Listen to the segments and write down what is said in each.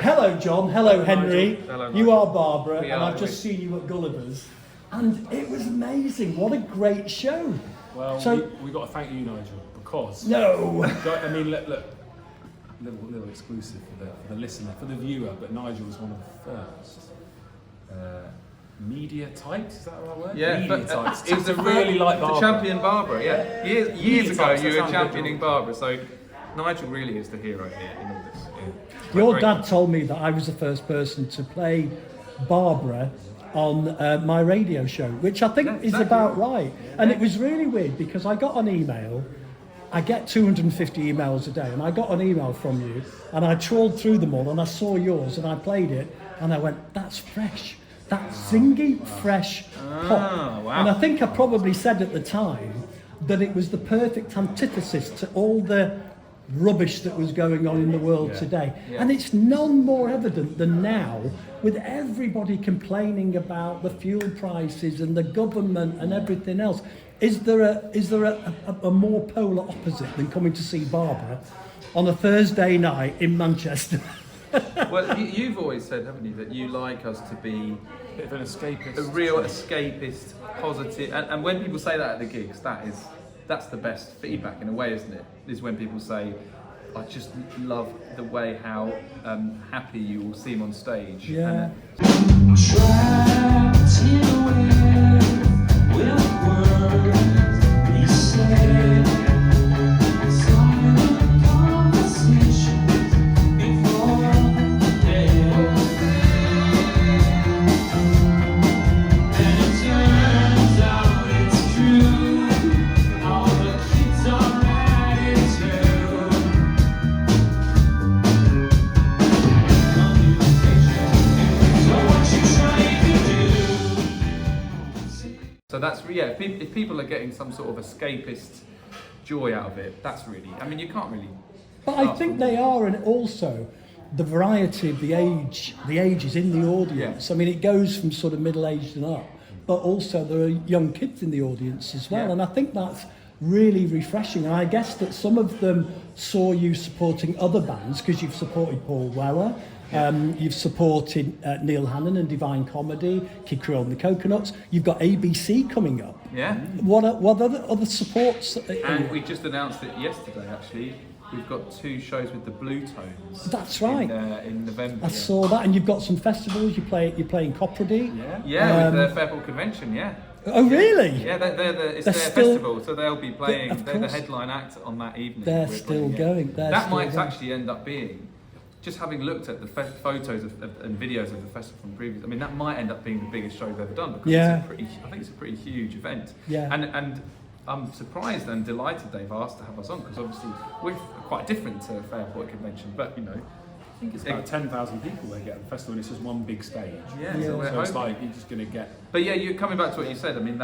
Hello, John. Hello, Henry. Hello, you are Barbara, and are, I've just seen you at Gullivers, and it was amazing. What a great show. Well, so we got to thank you, Nigel, because no. I mean, look, little exclusive for the listener, for the viewer, but Nigel was one of the first media types. Is that the right word? Yeah, media types. It was to really like to Barbara. champion Barbara. Yeah, years ago types, you that were sounds championing good. Barbara. So Nigel really is the hero here in all this. Yeah. Your Great. dad told me that I was the first person to play Barbara on my radio show, which I think is exactly about right. And it was really weird because I got an email. I get 250 emails a day, and I got an email from you, and I trawled through them all, and I saw yours, and I played it, and I went, "That's fresh. That's zingy, fresh pop." Wow. And I think I probably said at the time that it was the perfect antithesis to all the rubbish that was going on in the world today. Yeah. And it's none more evident than now, with everybody complaining about the fuel prices and the government and everything else. Is there a more polar opposite than coming to see Barbara on a Thursday night in Manchester? Well, you've always said, haven't you, that you like us to be A bit of an escapist. a real escapist, positive, and when people say that at the gigs, that's the best feedback in a way, isn't it? Is when people say, "I just love the way how happy you all seem on stage." Yeah. So that's if people are getting some sort of escapist joy out of it, that's really. I mean, you can't really. But I think they are, and also the variety of the ages in the audience. Yeah. I mean, it goes from sort of middle-aged and up, but also there are young kids in the audience as well, Yeah. and I think that's really refreshing. And I guess that some of them saw you supporting other bands because you've supported Paul Weller. You've supported Neil Hannon and Divine Comedy, Kid Creole The Coconuts. You've got ABC coming up. Yeah. What other supports? And we just announced it yesterday. Actually, we've got 2 shows with the Bluetones. That's right. In November. I saw that, and you've got some festivals. You're playing Cropredy. Yeah, with the Fairport Convention. Yeah. Oh, really? Yeah, it's They're their still- festival, so they'll be playing. Of They're the course. headline act on that evening. They're We're still playing it. going. That might actually end up being. Just having looked at the photos and videos of the festival from previous, I mean, that might end up being the biggest show we've ever done because Yeah. I think it's a pretty huge event. Yeah. And I'm surprised and delighted they've asked to have us on because obviously we're quite different to Fairport Convention, but you know, I think it's about 10,000 people they get at the festival, and it's just one big stage. Yeah, Yeah. so we're So it's hoping. like you're just going to get. But yeah, you're coming back to what you said. I mean,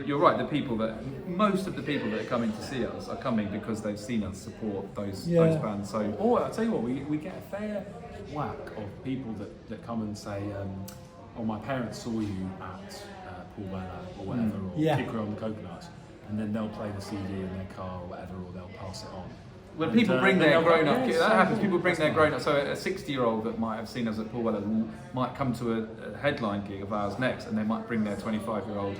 you're right. Most of the people that are coming to see us are coming because they've seen us support those bands. So Or I'll tell you what, we get a fair whack of people that come and say, "Oh, my parents saw you at Paul Weller or whatever, or Yeah. Kid Creole The Coconuts," and then they'll play the CD in their car or whatever, or they'll pass it on. when And, people bring then their they'll go, grown-up, "Yeah, that so happens. cool." People bring That's their nice. grown-up. So a 60-year-old that might have seen us at Paul Weller might come to a headline gig of ours next, and they might bring their 25-year-old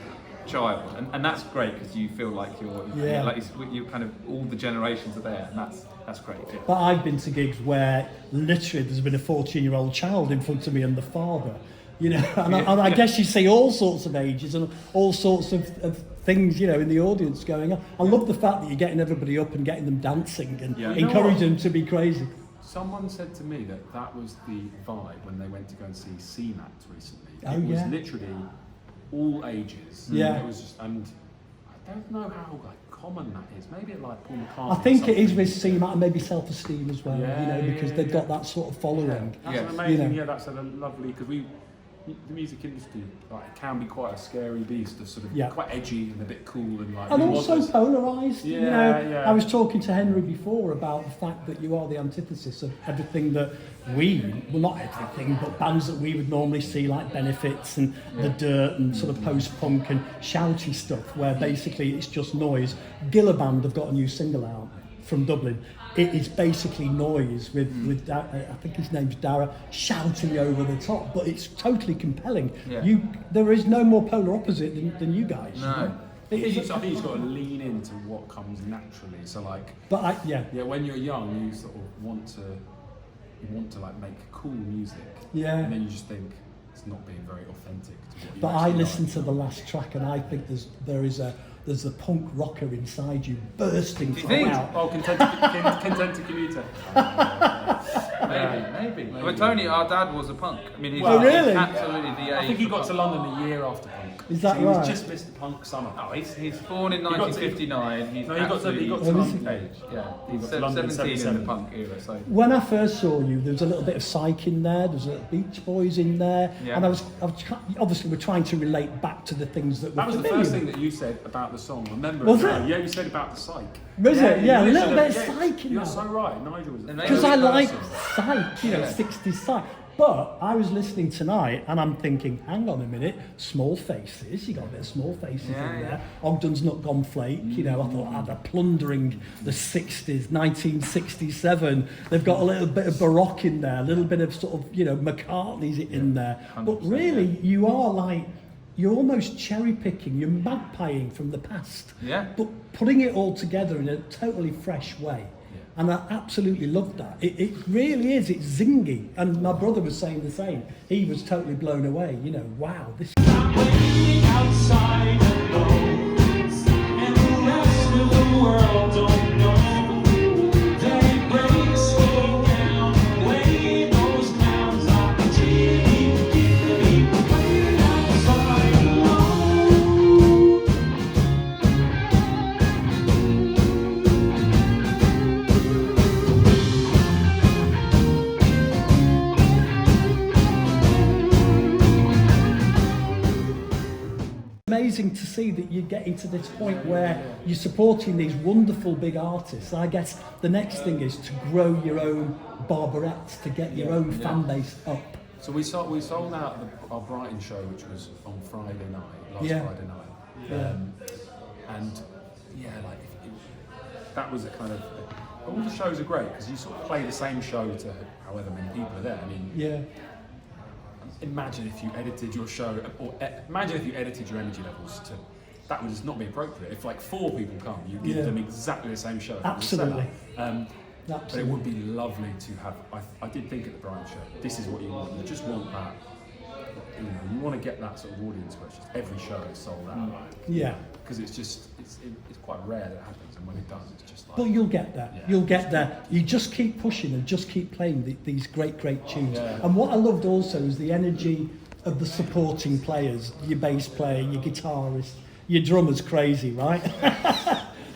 child, and that's great because you feel like you're kind of all the generations are there, and that's great. Yeah. But I've been to gigs where literally there's been a 14-year-old child in front of me and the father, you know, and I guess you see all sorts of ages and all sorts of things, you know, in the audience going on. I love the fact that you're getting everybody up and getting them dancing and encouraging them to be crazy. Someone said to me that was the vibe when they went to go and see CMAT recently. Oh, It was yeah. literally all ages. Yeah. It was just, and I don't know how common that is. Maybe at like Paul McCartney. I think or it is something. with CMAT and maybe self-esteem as well, you know, because they've got that sort of following. That's Yes. an amazing. You know. That's a lovely because the music industry can be quite a scary beast of sort of quite edgy and a bit cool and like. And we also want this- polarised, you know. Yeah. I was talking to Henry before about the fact that you are the antithesis of everything that not everything, but bands that we would normally see like Benefits and The Dirt and sort of post-punk and shouty stuff where basically it's just noise. Gilliband have got a new single out, from Dublin. It is basically noise with I think his name's Dara, shouting over the top, but it's totally compelling. Yeah. There is no more polar opposite than you guys. No. You know? I think you've got to lean into what comes naturally. So like, when you're young, you sort of want to like make cool music. Yeah. And then you just think it's not being very authentic to what you But I actually listened like. to the last track, and I think there's a punk rocker inside you bursting Do you think? out. Oh, content to commuter. Maybe. But Tony, our dad was a punk. I mean, he's really? absolutely the age. I think he got of to punk. London a year after punk. Is that so he right? was just missed the punk summer. Oh, he's born in 1959. He's he got to absolutely- London. Yeah, He he's got to London in 17 in 77. the punk era. So When I first saw you, there was a little bit of Psych in there, there was a little Beach Boys in there, Yeah. and I was obviously we're trying to relate back to the things that That were was the familiar. first thing that you said about the song. Remember? Was now? it? Yeah, you said about the psych. Was it? Yeah, a little bit of yeah, Psych in You're there. so right. Nigel was. And Because they- I like person. Psych, you know, Yeah. 60s Psych. But I was listening tonight and I'm thinking, hang on a minute, Small Faces, you got a bit of Small Faces Yeah, in yeah. there. Ogden's Not Gone Flake, you know, I thought, they're plundering the 60s, 1967. They've got a little bit of Baroque in there, a little bit of sort of, you know, McCartney's in there. But 100%, really, you are like, you're almost cherry picking, you're magpieing from the past. Yeah. But putting it all together in a totally fresh way. And I absolutely loved that. It really is, it's zingy. And my brother was saying the same. He was totally blown away. You know, wow, this Outside alone, and the rest of the world don't know that it breaks me down. Way those clowns are cheating, keep me outside alone. amazing to see that you're getting to this point where you're supporting these wonderful big artists. I guess the next thing is to grow your own Barbarettes, to get your own fan base up. So we sold out our Brighton show, which was on Friday night, last Friday night. And yeah, like that was a kind of all the shows are great because you sort of play the same show to however many people are there. I mean, imagine if you edited your show, or imagine if you edited your energy levels to. That would just not be appropriate. If like 4 people come, you give them exactly the same show. Absolutely. But it would be lovely to have. I did think at the Brighton show, this is what you want. You just want that. You know, you want to get that sort of audience where it's just every show is sold out. Yeah. Because it's just it's quite rare that it happens, and when it does, it's just like. But you'll get there. Yeah. You'll get there. You just keep pushing and just keep playing these great tunes. Yeah. And what I loved also is the energy of the supporting players. Your bass player, your guitarist, your drummer's crazy, right?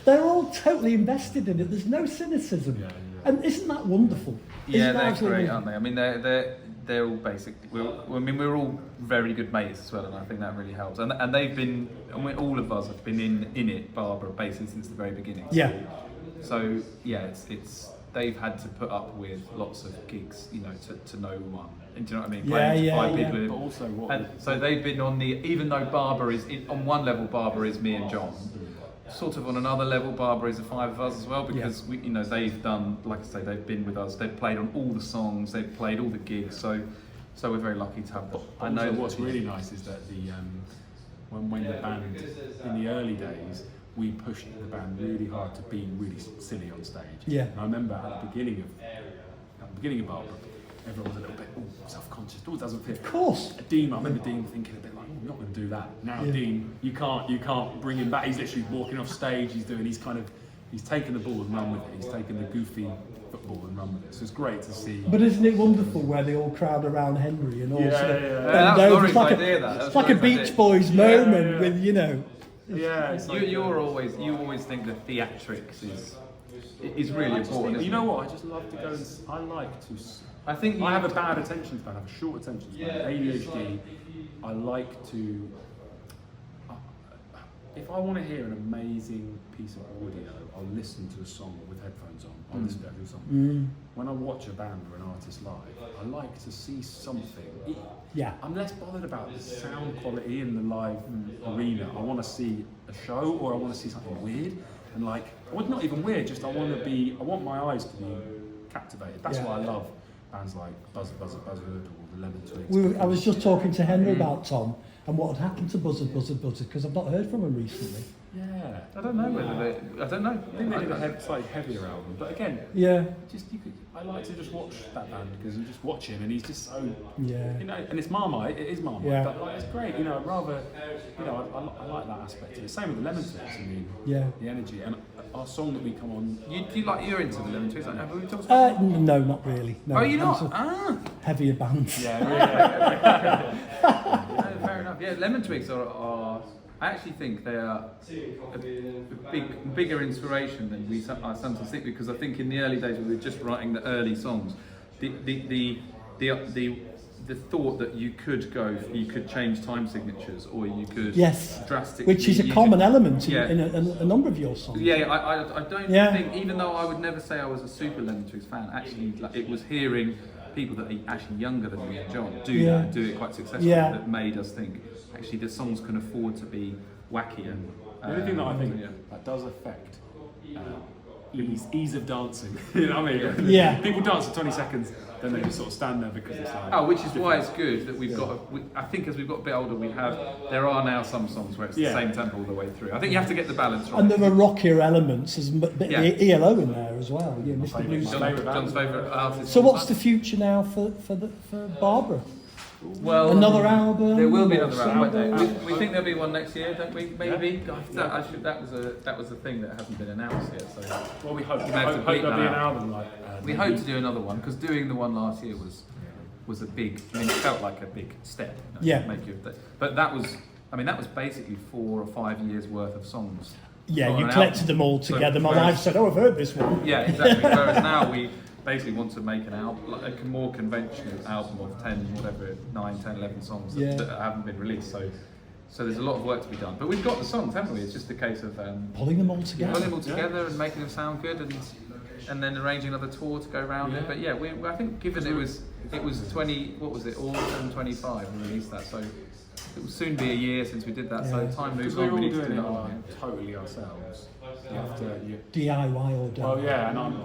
They're all totally invested in it. There's no cynicism. Yeah. And isn't that wonderful? Yeah, Isn't that they're absolutely great, aren't they? I mean, they're all basically. We're all very good mates as well, and I think that really helps. And they've been, all of us have been in it, Barbara, basically since the very beginning. Yeah. So yeah, it's they've had to put up with lots of gigs, you know, to no one. And do you know what I mean? Playing to 5 people. But also what? And so they've been on the, even though Barbara is on one level, Barbara is me and John. Sort of on another level, Barbara is the 5 of us as well, because we, you know, they've done, like I say, they've been with us. They've played on all the songs. They've played all the gigs. So we're very lucky to have them. I know what's really nice is that the when the band in the early days, we pushed the band really hard to be really silly on stage. Yeah. And I remember at the beginning of Barbara, everyone was a little bit self-conscious. It doesn't fit. Of course. Dean, I remember Dean thinking a bit like, I'm not going to do that. Now Dean, you can't bring him back. He's literally walking off stage. He's taking the ball and run with it. He's taking the goofy football and run with it. So it's great to see. But isn't it wonderful where they all crowd around Henry and all sort of bend That was over? Laurie's It's like idea, that. it's like a Beach Boys moment with, you know. Yeah, it's like, you always think that theatrics is really important. you isn't know it? what? I just love to go and I like to. I think I have a bad attention span. I have a short attention span. ADHD. I like to. If I want to hear an amazing piece of audio, I'll listen to a song with headphones on. I'll listen to every song. When I watch a band or an artist live, I like to see something. Yeah. I'm less bothered about the sound quality in the live arena. I want to see a show or I want to see something weird. and like, well, not even weird. Just I want my eyes to be captivated. That's why I love bands like Buzzard or the Lemon Twigs. I was just talking to Henry about Tom and what had happened to Buzzard, because I've not heard from him recently. Yeah, I don't know whether I don't know. I think they did a slightly heavier album, but again, I like to just watch that band because you just watch him and he's just so, you know, and it's Marmite, it is Marmite, but like, it's great, you know. I'd rather, you know, I like that aspect of it. Same with the Lemon Twigs, I mean, the energy, and our song that we come on. You're into the Lemon Twigs, have we talked about No, not really. No, oh, you're not? Heavier bands. Yeah. Fair enough. Yeah, Lemon Twigs are I actually think they are a bigger inspiration than I sometimes think, because I think in the early days when we were just writing the early songs, the thought that you could change time signatures, or you could drastically, which is a common element in a number of your songs. Yeah, I don't think, even though I would never say I was a super Lemon Twigs fan, actually, like, it was hearing people that are actually younger than me and John do it quite successfully that made us think, actually, the songs can afford to be wacky. And the only thing that I think that does affect ease of dancing. You know what I mean? Yeah. People dance for 20 seconds, then they just sort of stand there because it's like. Oh, which is why it's good that we've got. I think as we've got a bit older, there are now some songs where it's the same tempo all the way through. I think you have to get the balance right. And there are rockier elements. There's a bit of ELO in there as well. Yeah, Mr. Blues. John's favourite artist. So what's the future now for Barbara? Well, another album. There will be another album. We think there'll be one next year, don't we? Maybe. That was a thing that hasn't been announced yet. So well, we hope there'll be an album. Like we hope to do another one, because doing the one last year was a big. I mean, it felt like a big step. You know, but that was basically 4 or 5 years worth of songs. Yeah, you collected them all together. My wife said, "Oh, I've heard this one." Yeah, exactly. Whereas now we basically want to make an album, like a more conventional album of 9, 10, 11 songs that haven't been released. So there's a lot of work to be done. But we've got the songs, haven't we? It's just a case of pulling them all together, and making them sound good, and then arranging another tour to go around it. But yeah, I think given it was 20, what was it, Autumn 25 we released that, so it will soon be a year since we did that. So time moves on. We need to do it totally ourselves. DIY or done. Oh yeah, and I'm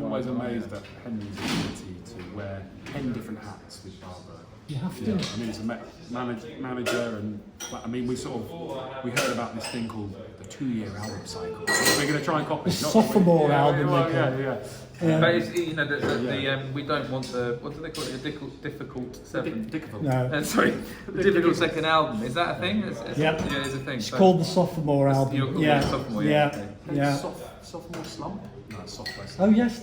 always amazed at Henry's ability to wear 10 different hats with Barbara. You have to. I mean, it's a manager, and I mean, we heard about this thing called the 2-year album cycle. We're going to try and copy the sophomore album. But it's, you know, we don't want what do they call it? The difficult seven. No. Sorry, the difficult second album. Is that a thing? Yeah, it's a thing. It's called the sophomore album. You're calling it sophomore. Yeah. Sophomore slump. No, software. Oh yes.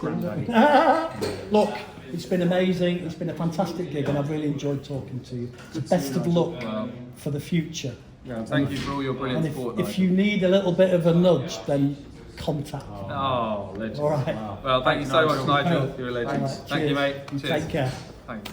Look, it's been amazing. It's been a fantastic gig, and I've really enjoyed talking to you. So best of luck for the future. Yeah, thank you for all your brilliant support. If you need a little bit of a nudge, then contact me. Oh, legend. All right. Wow. Well, thank you so much, Nigel. You're a legend. Right. Thank you, mate. Cheers. Take care. Thanks.